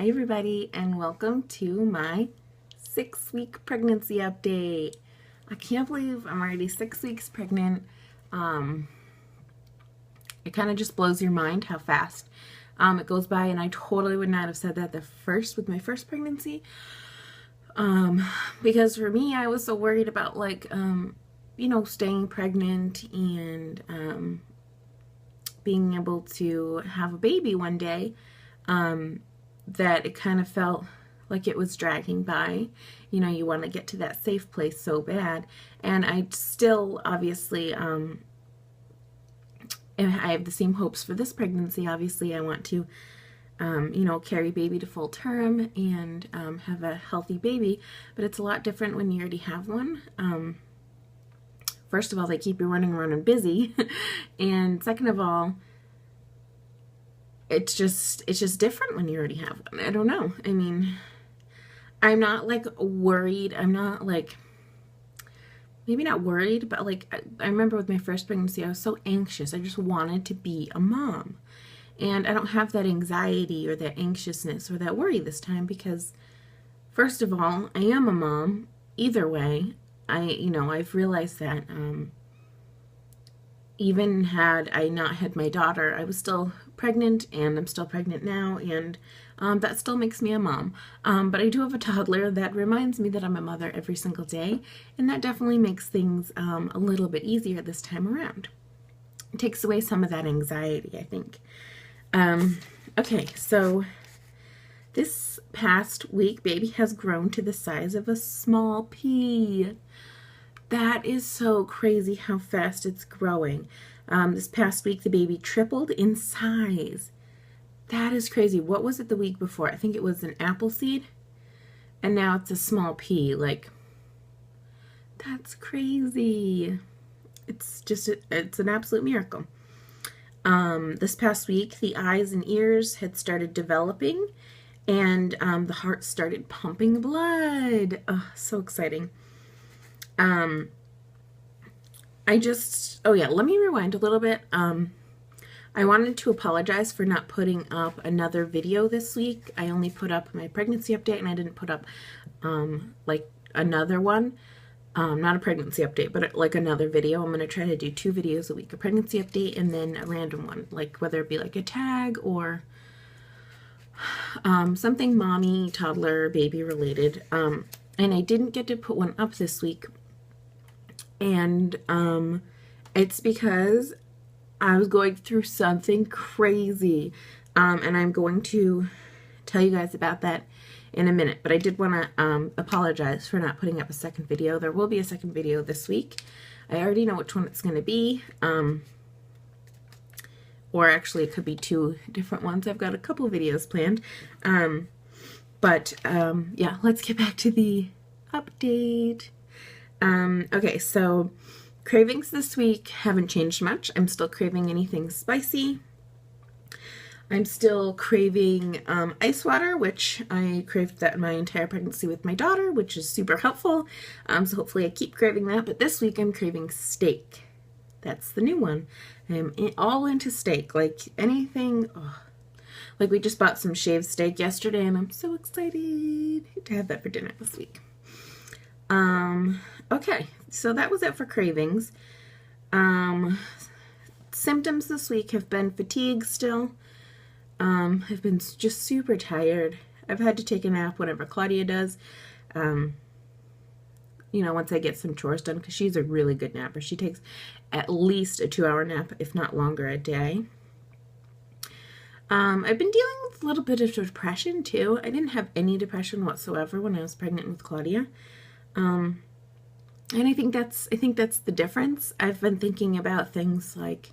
Hi everybody, and welcome to my 6-week pregnancy update. I can't believe I'm already 6 weeks pregnant. It kind of just blows your mind how fast it goes by, and I totally would not have said that with my first pregnancy. Because for me, I was so worried about staying pregnant and being able to have a baby one day. That it kind of felt like it was dragging by. You want to get to that safe place so bad. And I still, obviously, I have the same hopes for this pregnancy. Obviously, I want to, carry baby to full term and have a healthy baby. But it's a lot different when you already have one. First of all, they keep you running around and busy. And second of all, it's just different when you already have one. I don't know. I mean, I'm not worried. I'm not maybe not worried, but I remember with my first pregnancy, I was so anxious. I just wanted to be a mom. And I don't have that anxiety or that anxiousness or that worry this time because, first of all, I am a mom. Either way, I've realized that even had I not had my daughter, I was still pregnant, and I'm still pregnant now, and that still makes me a mom. But I do have a toddler that reminds me that I'm a mother every single day, and that definitely makes things a little bit easier this time around. It takes away some of that anxiety, I think. Okay, so this past week, baby has grown to the size of a small pea. That is so crazy how fast it's growing. This past week, the baby tripled in size. That is crazy. What was it the week before? I think it was an apple seed, and now it's a small pea. That's crazy. It's an absolute miracle. This past week, the eyes and ears had started developing, and the heart started pumping blood. Oh, so exciting. Let me rewind a little bit. I wanted to apologize for not putting up another video this week. I only put up my pregnancy update, and I didn't put up, another one. Not a pregnancy update, but another video. I'm going to try to do 2 videos a week, a pregnancy update and then a random one, whether it be a tag or something mommy, toddler, baby related. And I didn't get to put one up this week. And it's because I was going through something crazy. And I'm going to tell you guys about that in a minute. But I did want to apologize for not putting up a second video. There will be a second video this week. I already know which one it's going to be. Or actually, it could be 2 different ones. I've got a couple videos planned. Yeah, let's get back to the update. Okay, so cravings this week haven't changed much. I'm still craving anything spicy. I'm still craving ice water, which I craved that my entire pregnancy with my daughter, which is super helpful. So hopefully I keep craving that. But this week I'm craving steak. That's the new one. I'm all into steak, anything. Oh. We just bought some shaved steak yesterday, and I'm so excited to have that for dinner this week. Okay, so that was it for cravings. Symptoms this week have been fatigue still. I've been just super tired. I've had to take a nap whenever Claudia does. Once I get some chores done, because she's a really good napper. She takes at least a 2-hour nap, if not longer, a day. I've been dealing with a little bit of depression too. I didn't have any depression whatsoever when I was pregnant with Claudia. And I think that's the difference. I've been thinking about things like,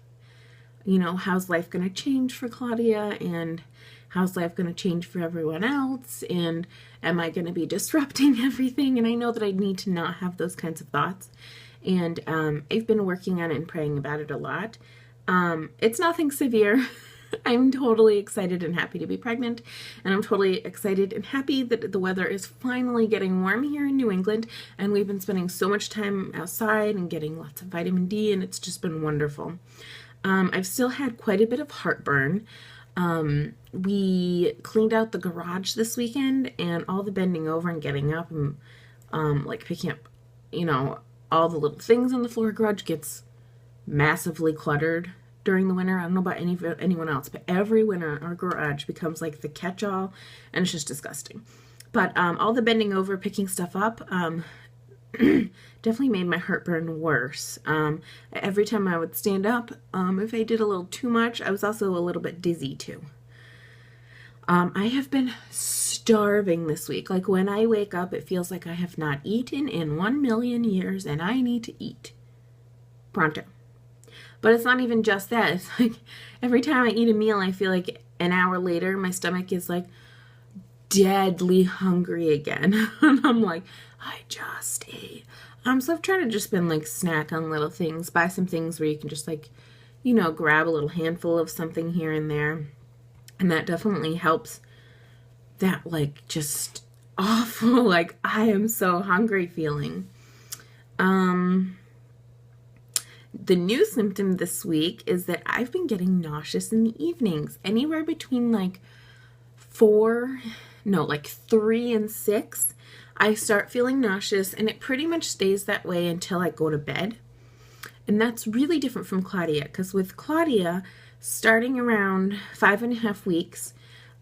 how's life going to change for Claudia, and how's life going to change for everyone else, and am I going to be disrupting everything? And I know that I need to not have those kinds of thoughts. And I've been working on it and praying about it a lot. It's nothing severe. I'm totally excited and happy to be pregnant, and I'm totally excited and happy that the weather is finally getting warm here in New England, and we've been spending so much time outside and getting lots of vitamin D, and it's just been wonderful. I've still had quite a bit of heartburn. We cleaned out the garage this weekend, and all the bending over and getting up and like picking up, all the little things on the floor garage gets massively cluttered during the winter. I don't know about anyone else, but every winter our garage becomes like the catch-all, and it's just disgusting. But all the bending over, picking stuff up, definitely made my heartburn worse. Every time I would stand up, if I did a little too much, I was also a little bit dizzy too. I have been starving this week. Like when I wake up, it feels like I have not eaten in 1,000,000 years and I need to eat pronto. But it's not even just that. It's like every time I eat a meal, I feel like an hour later, my stomach is like deadly hungry again. And I'm like, I just ate. So I've tried to just been like snack on little things, buy some things where you can just like, grab a little handful of something here and there. And that definitely helps that like just awful, like I am so hungry feeling. The new symptom this week is that I've been getting nauseous in the evenings, anywhere between like 3 and 6. I start feeling nauseous, and it pretty much stays that way until I go to bed. And that's really different from Claudia, because with Claudia, starting around 5.5 weeks,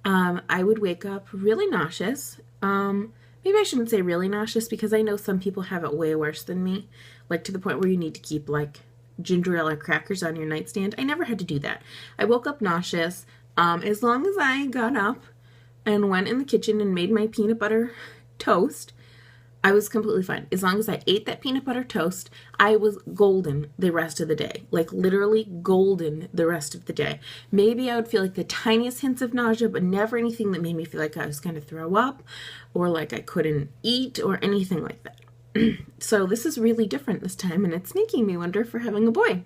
I would wake up really nauseous. Maybe I shouldn't say really nauseous, because I know some people have it way worse than me, like to the point where you need to keep like ginger ale or crackers on your nightstand. I never had to do that. I woke up nauseous. As long as I got up and went in the kitchen and made my peanut butter toast, I was completely fine. As long as I ate that peanut butter toast, I was golden the rest of the day. Like literally golden the rest of the day. Maybe I would feel like the tiniest hints of nausea, but never anything that made me feel like I was going to throw up or like I couldn't eat or anything like that. So this is really different this time, and it's making me wonder if we're having a boy.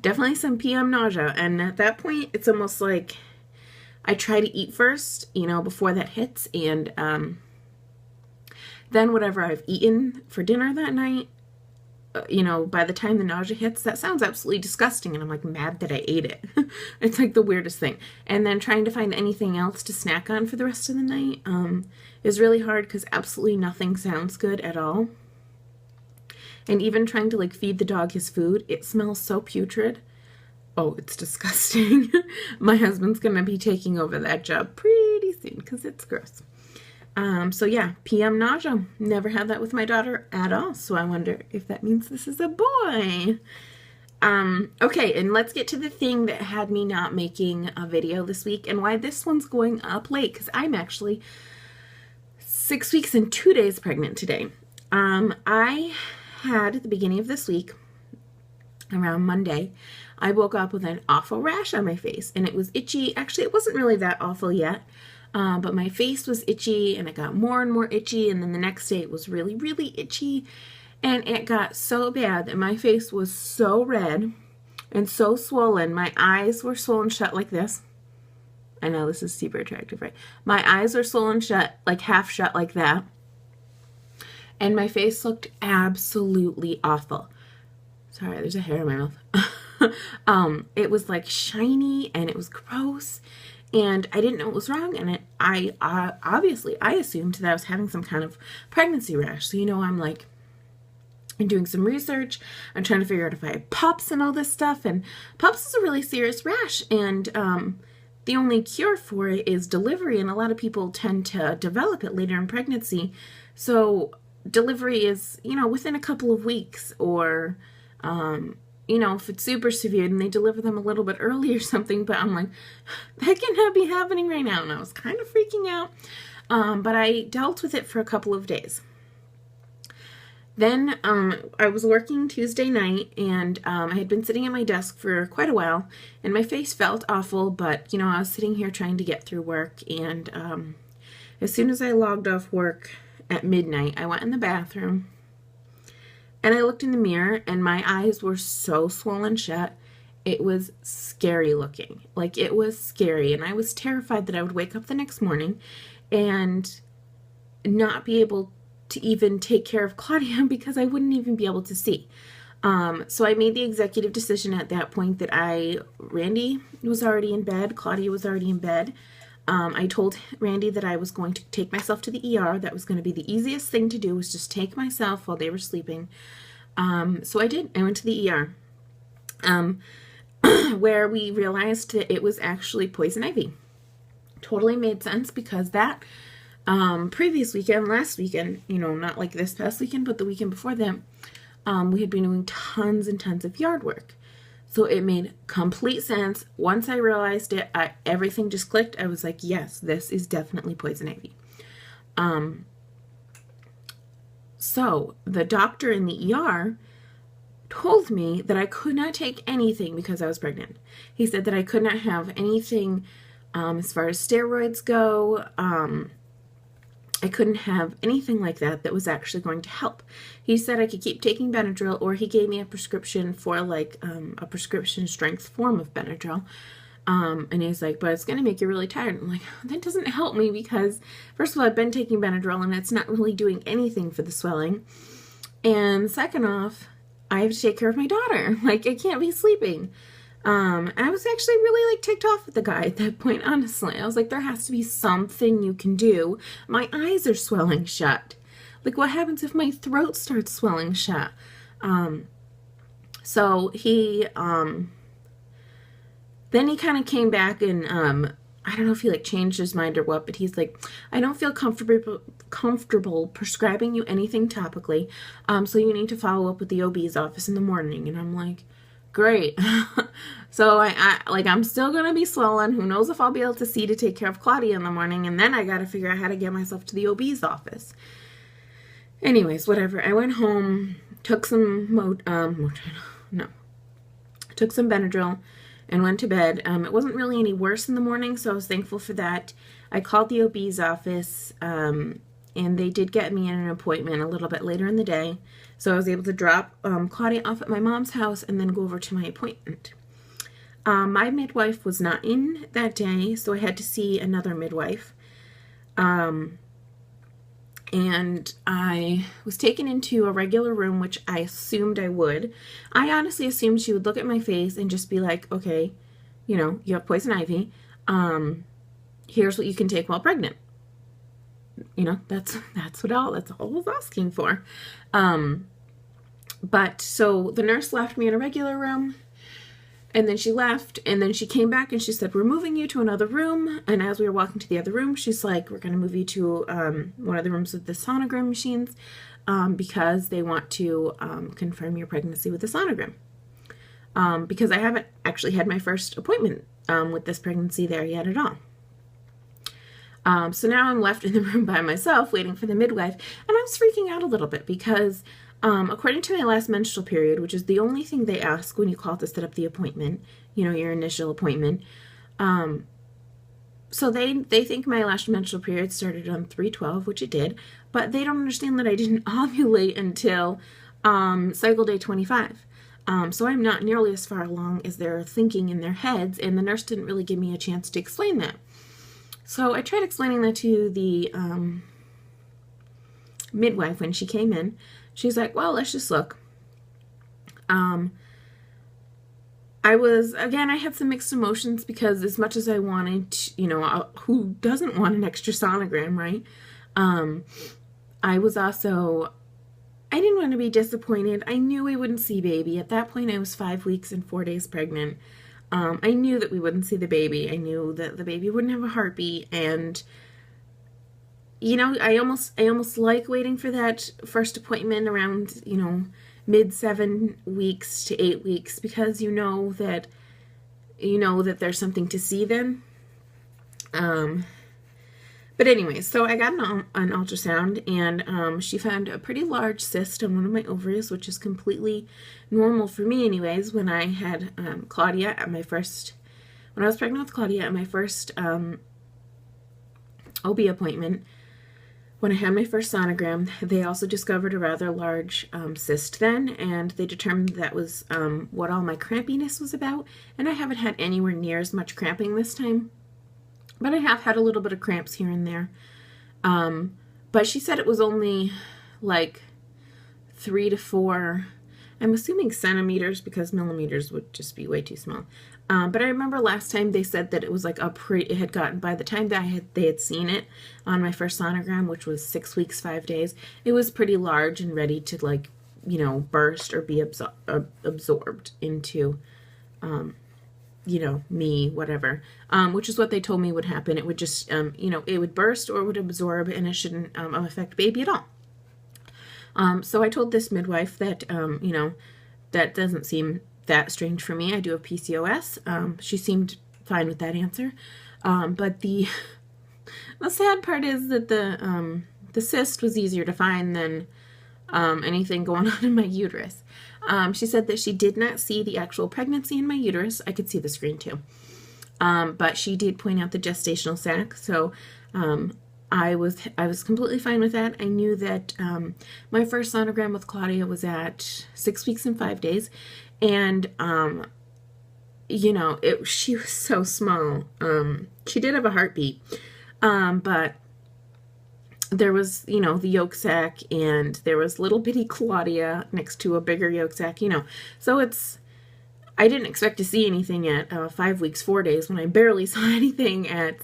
Definitely some PM nausea, and at that point, it's almost like I try to eat first, before that hits, and then whatever I've eaten for dinner that night, by the time the nausea hits, that sounds absolutely disgusting, and I'm like mad that I ate it. It's like the weirdest thing. And then trying to find anything else to snack on for the rest of the night is really hard, because absolutely nothing sounds good at all. And even trying to like feed the dog his food, it smells so putrid. Oh, it's disgusting. My husband's gonna be taking over that job pretty soon, because it's gross. So yeah, PM nausea. Never had that with my daughter at all. So I wonder if that means this is a boy. Okay, and let's get to the thing that had me not making a video this week, and why this one's going up late, because I'm actually 6 weeks and 2 days pregnant today. I had at the beginning of this week, around Monday, I woke up with an awful rash on my face, and it was itchy. Actually, it wasn't really that awful yet. But my face was itchy, and it got more and more itchy, and then the next day it was really, really itchy, and it got so bad that my face was so red and so swollen. My eyes were swollen shut like this. I know this is super attractive, right? My eyes were swollen shut, like half shut like that, and my face looked absolutely awful. Sorry, there's a hair in my mouth. It was like shiny, and it was gross. And I didn't know what was wrong, and I obviously assumed that I was having some kind of pregnancy rash. So I'm doing some research. I'm trying to figure out if I had PUPS and all this stuff. And PUPS is a really serious rash, and the only cure for it is delivery. And a lot of people tend to develop it later in pregnancy. So delivery is within a couple of weeks, or if it's super severe, then they deliver them a little bit early or something. But I'm like, that cannot be happening right now. And I was kind of freaking out. But I dealt with it for a couple of days. Then I was working Tuesday night, and I had been sitting at my desk for quite a while, and my face felt awful. But, I was sitting here trying to get through work. And as soon as I logged off work at midnight, I went in the bathroom. And I looked in the mirror, and my eyes were so swollen shut. It was scary looking. Like, it was scary. And I was terrified that I would wake up the next morning and not be able to even take care of Claudia, because I wouldn't even be able to see. So I made the executive decision at that point that Randy was already in bed, Claudia was already in bed. I told Randy that I was going to take myself to the ER. That was going to be the easiest thing to do, was just take myself while they were sleeping. So I did. I went to the ER, where we realized that it was actually poison ivy. Totally made sense, because that previous weekend, last weekend, not like this past weekend, but the weekend before that, we had been doing tons and tons of yard work. So it made complete sense. Once I realized it, everything just clicked. I was like, yes, this is definitely poison ivy. So the doctor in the ER told me that I could not take anything because I was pregnant. He said that I could not have anything as far as steroids go. I couldn't have anything like that that was actually going to help. He said I could keep taking Benadryl, or he gave me a prescription for like a prescription strength form of Benadryl. And he's like, but it's going to make you really tired. I'm like, that doesn't help me, because first of all, I've been taking Benadryl and it's not really doing anything for the swelling. And second off, I have to take care of my daughter. Like, I can't be sleeping. And I was actually really like ticked off with the guy at that point, honestly. I was like, there has to be something you can do. My eyes are swelling shut. Like, what happens if my throat starts swelling shut? So he, then he kind of came back and, I don't know if he like changed his mind or what, but he's like, I don't feel comfortable prescribing you anything topically. So you need to follow up with the OB's office in the morning. And I'm like, great. So I'm still going to be swollen. Who knows if I'll be able to see to take care of Claudia in the morning. And then I got to figure out how to get myself to the OB's office. Anyways, whatever. I went home, took some took some Benadryl and went to bed. It wasn't really any worse in the morning, so I was thankful for that. I called the OB's office, and they did get me in an appointment a little bit later in the day. So I was able to drop Claudia off at my mom's house and then go over to my appointment. My midwife was not in that day, so I had to see another midwife. And I was taken into a regular room, which I assumed I would. I honestly assumed she would look at my face and just be like, okay, you have poison ivy. Here's what you can take while pregnant. That's all I was asking for. But so the nurse left me in a regular room, and then she left, and then she came back and she said, we're moving you to another room. And as we were walking to the other room, she's like, we're going to move you to one of the rooms with the sonogram machines, because they want to confirm your pregnancy with the sonogram. Because I haven't actually had my first appointment with this pregnancy there yet at all. So now I'm left in the room by myself waiting for the midwife, and I was freaking out a little bit because according to my last menstrual period, which is the only thing they ask when you call to set up the appointment, your initial appointment, so they think my last menstrual period started on 3/12, which it did, but they don't understand that I didn't ovulate until cycle day 25. So I'm not nearly as far along as they're thinking in their heads, and the nurse didn't really give me a chance to explain that. So I tried explaining that to the midwife when she came in. She's like, well, let's just look. I had some mixed emotions, because as much as I wanted, who doesn't want an extra sonogram, right? I didn't want to be disappointed. I knew we wouldn't see baby. At that point, I was 5 weeks and 4 days pregnant. I knew that we wouldn't see the baby. I knew that the baby wouldn't have a heartbeat, and I almost like waiting for that first appointment around, mid 7 weeks to 8 weeks, because that there's something to see then. But anyways, so I got an ultrasound, and she found a pretty large cyst on one of my ovaries, which is completely normal for me anyways. When I had Claudia when I was pregnant with Claudia at my first OB appointment, when I had my first sonogram, they also discovered a rather large cyst then, and they determined that was what all my crampiness was about. And I haven't had anywhere near as much cramping this time, but I have had a little bit of cramps here and there. But she said it was only like 3 to 4, I'm assuming centimeters because millimeters would just be way too small. But I remember last time they said that it was like it had gotten, by the time that they had seen it on my first sonogram, which was 6 weeks, 5 days, it was pretty large and ready to, like, you know, burst or be absorbed into, you know, me, whatever, which is what they told me would happen. It would just, you know, it would burst or it would absorb, and it shouldn't affect baby at all. So I told this midwife that, you know, that doesn't seem that strange for me. I do have PCOS. She seemed fine with that answer. But the sad part is that the cyst was easier to find than anything going on in my uterus. She said that she did not see the actual pregnancy in my uterus. I could see the screen too. But she did point out the gestational sac. So I was completely fine with that. I knew that my first sonogram with Claudia was at 6 weeks and 5 days. And, you know, she was so small. She did have a heartbeat. But there was, you know, the yolk sac, and there was little bitty Claudia next to a bigger yolk sac, you know. So I didn't expect to see anything at 5 weeks, 4 days, when I barely saw anything at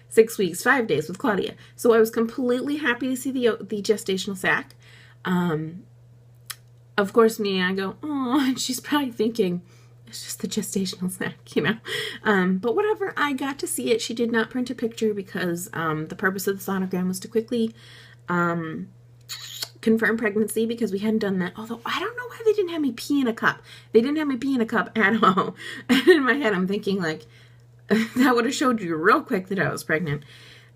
6 weeks, 5 days with Claudia. So I was completely happy to see the gestational sac. Of course, I go, oh, and she's probably thinking, it's just the gestational sac, you know. But whatever, I got to see it. She did not print a picture because the purpose of the sonogram was to quickly confirm pregnancy, because we hadn't done that. Although, I don't know why they didn't have me pee in a cup. They didn't have me pee in a cup at all. And in my head, I'm thinking, like, that would have showed you real quick that I was pregnant.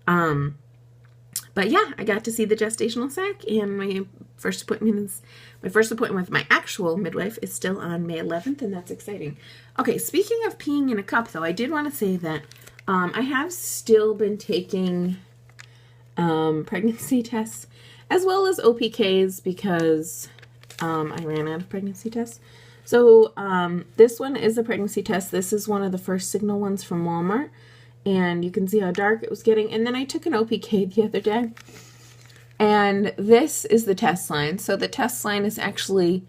But yeah, I got to see the gestational sac, and my first appointment with my actual midwife is still on May 11th, and that's exciting. Okay, speaking of peeing in a cup, though, I did want to say that I have still been taking pregnancy tests as well as OPKs because I ran out of pregnancy tests. So this one is a pregnancy test. This is one of the first Signal ones from Walmart. And you can see how dark it was getting. And then I took an OPK the other day. And this is the test line. So the test line is actually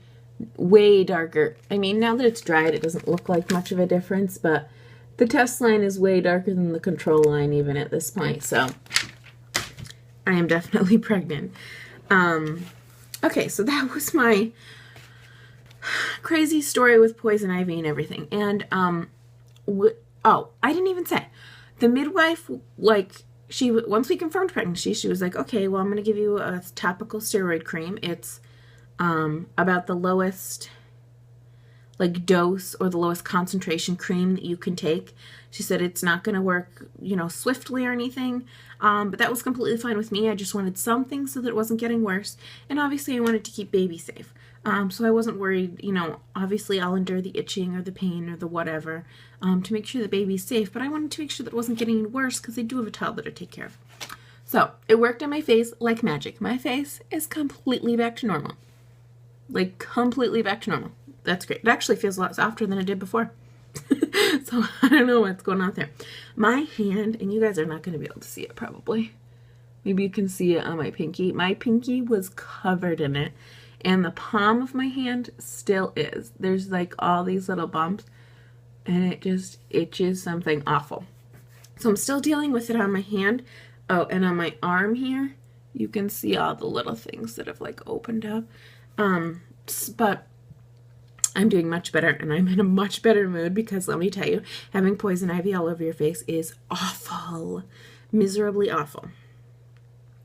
way darker. I mean, now that it's dried, it doesn't look like much of a difference. But the test line is way darker than the control line even at this point. So I am definitely pregnant. Okay, so that was my crazy story with poison ivy and everything. And, oh, I didn't even say. The midwife, like, once we confirmed pregnancy, she was like, okay, well, I'm going to give you a topical steroid cream. It's about the lowest, like, dose or the lowest concentration cream that you can take. She said it's not going to work, you know, swiftly or anything, but that was completely fine with me. I just wanted something so that it wasn't getting worse, and obviously I wanted to keep baby safe. So I wasn't worried, you know, obviously I'll endure the itching or the pain or the whatever to make sure the baby's safe, but I wanted to make sure that it wasn't getting any worse because I do have a toddler to take care of. So it worked on my face like magic. My face is completely back to normal. Like, completely back to normal. That's great. It actually feels a lot softer than it did before. So I don't know what's going on there. My hand, and you guys are not going to be able to see it probably. Maybe you can see it on my pinky. My pinky was covered in it. And the palm of my hand still is. There's like all these little bumps. And it just itches something awful. So I'm still dealing with it on my hand. Oh, and on my arm here, you can see all the little things that have like opened up. But I'm doing much better, and I'm in a much better mood because let me tell you, having poison ivy all over your face is awful. Miserably awful.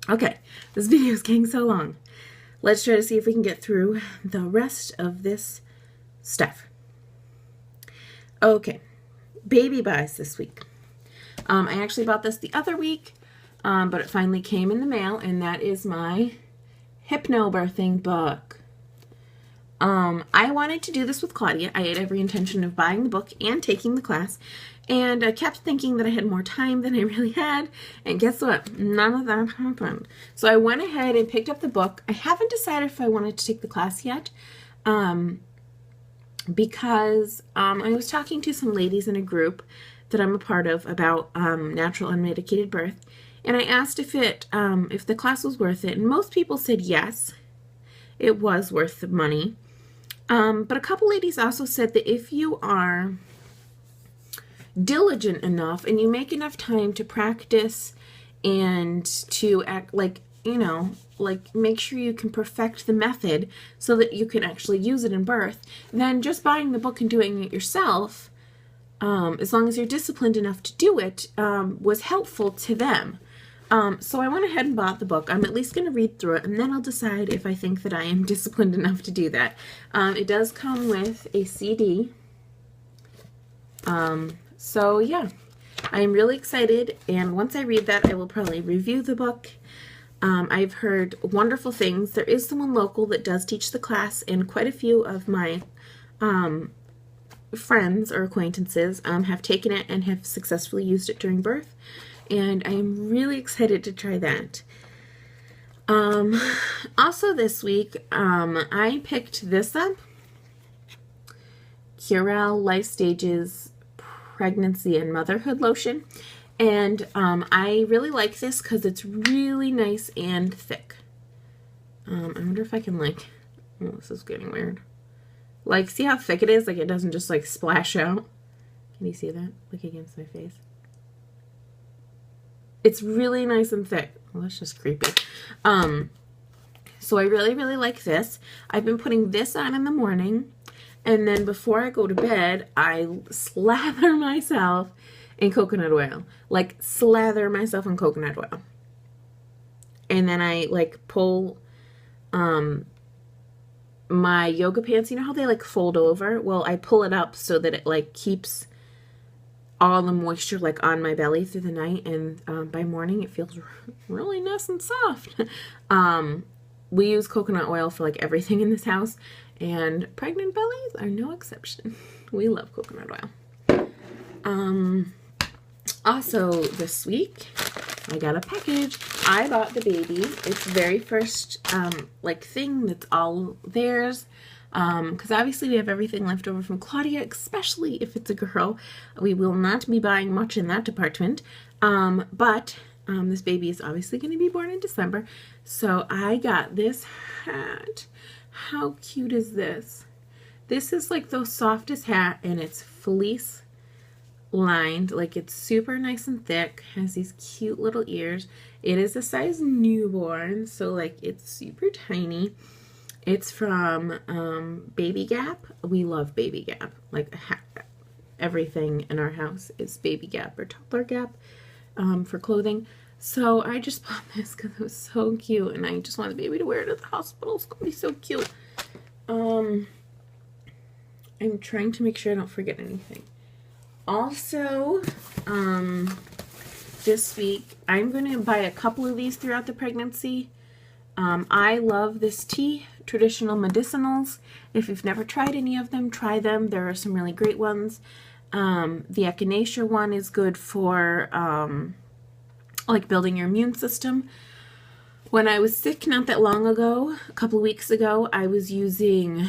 Okay, this video is getting so long. Let's try to see if we can get through the rest of this stuff. Okay, baby buys this week. I actually bought this the other week, but it finally came in the mail, and that is my hypnobirthing book. I wanted to do this with Claudia. I had every intention of buying the book and taking the class, and I kept thinking that I had more time than I really had, and guess what? None of that happened. So I went ahead and picked up the book. I haven't decided if I wanted to take the class yet, because I was talking to some ladies in a group that I'm a part of about natural unmedicated birth, and I asked if the class was worth it, and most people said yes, it was worth the money. But a couple ladies also said that if you are diligent enough and you make enough time to practice and to act like, you know, like make sure you can perfect the method so that you can actually use it in birth, then just buying the book and doing it yourself, as long as you're disciplined enough to do it, was helpful to them. So I went ahead and bought the book. I'm at least going to read through it, and then I'll decide if I think that I am disciplined enough to do that. It does come with a CD. So yeah, I am really excited, and once I read that, I will probably review the book. I've heard wonderful things. There is someone local that does teach the class, and quite a few of my friends or acquaintances have taken it and have successfully used it during birth, and I am really excited to try that. Also this week, I picked this up, Curel Life Stages Pregnancy and Motherhood Lotion, and I really like this because it's really nice and thick. I wonder if I can, like, oh, this is getting weird. Like, see how thick it is? Like, it doesn't just, like, splash out. Can you see that? Like, against my face. It's really nice and thick. Well, that's just creepy. So I really, really like this. I've been putting this on in the morning, and then before I go to bed, I slather myself in coconut oil. Like, slather myself in coconut oil. And then I, like, pull my yoga pants. You know how they, like, fold over? Well, I pull it up so that it, like, keeps all the moisture, like, on my belly through the night, and by morning it feels really nice and soft. We use coconut oil for, like, everything in this house, and pregnant bellies are no exception. We love coconut oil. Also this week, I got a package. I bought the baby its very first, like, thing that's all theirs. Because obviously we have everything left over from Claudia, especially if it's a girl. We will not be buying much in that department. But this baby is obviously going to be born in December. So I got this hat. How cute is this? This is like the softest hat, and it's fleece lined. Like, it's super nice and thick. Has these cute little ears. It is a size newborn, so, like, it's super tiny. It's from Baby Gap. We love Baby Gap. Like, everything in our house is Baby Gap or Toddler Gap for clothing. So I just bought this because it was so cute, and I just want the baby to wear it at the hospital. It's going to be so cute. I'm trying to make sure I don't forget anything. Also, this week, I'm going to buy a couple of these throughout the pregnancy. I love this tea, Traditional Medicinals. If you've never tried any of them, try them. There are some really great ones. The Echinacea one is good for, like, building your immune system. When I was sick not that long ago, a couple of weeks ago, I was using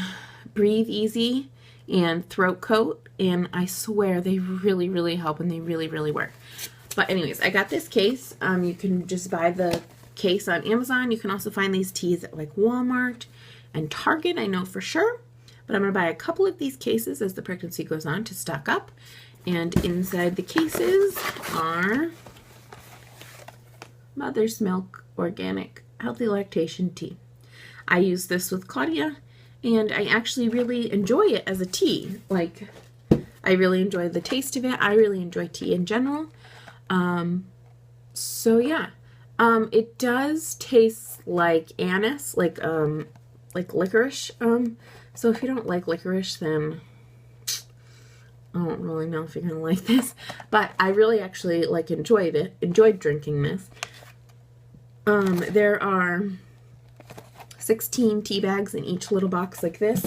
Breathe Easy and Throat Coat, and I swear they really, really help, and they really, really work. But anyways, I got this case. You can just buy the case on Amazon. You can also find these teas at, like, Walmart and Target, I know for sure. But I'm going to buy a couple of these cases as the pregnancy goes on to stock up. And inside the cases are Mother's Milk Organic Healthy Lactation Tea. I use this with Claudia, and I actually really enjoy it as a tea. Like, I really enjoy the taste of it. I really enjoy tea in general. So yeah. It does taste like anise, like licorice. So if you don't like licorice, then I don't really know if you're gonna like this. But I really actually, like, enjoyed drinking this. There are 16 tea bags in each little box like this.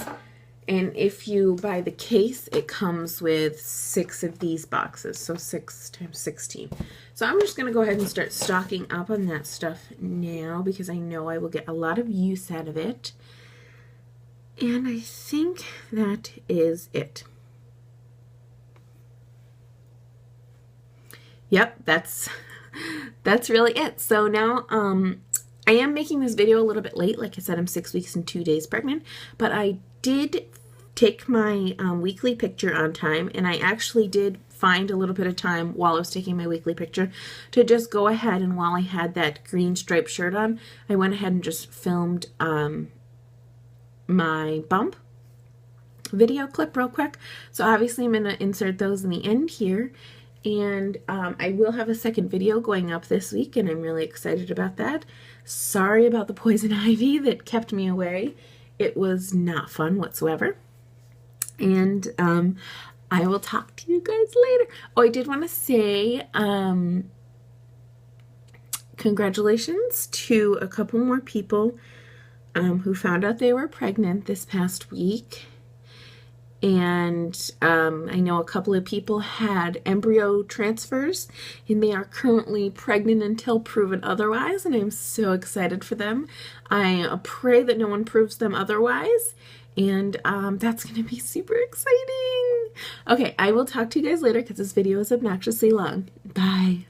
And if you buy the case, it comes with 6 of these boxes. So 6 times 16. So I'm just going to go ahead and start stocking up on that stuff now, because I know I will get a lot of use out of it. And I think that is it. Yep, that's really it. So now I am making this video a little bit late. Like I said, I'm 6 weeks and 2 days pregnant, but I did take my weekly picture on time, and I actually did find a little bit of time while I was taking my weekly picture to just go ahead, and while I had that green striped shirt on, I went ahead and just filmed my bump video clip real quick. So obviously I'm going to insert those in the end here, and I will have a second video going up this week, and I'm really excited about that. Sorry about the poison ivy that kept me away. It was not fun whatsoever. And I will talk to you guys later. Oh, I did want to say congratulations to a couple more people who found out they were pregnant this past week. And I know a couple of people had embryo transfers, and they are currently pregnant until proven otherwise, and I'm so excited for them. I pray that no one proves them otherwise, and that's going to be super exciting. Okay, I will talk to you guys later because this video is obnoxiously long. Bye.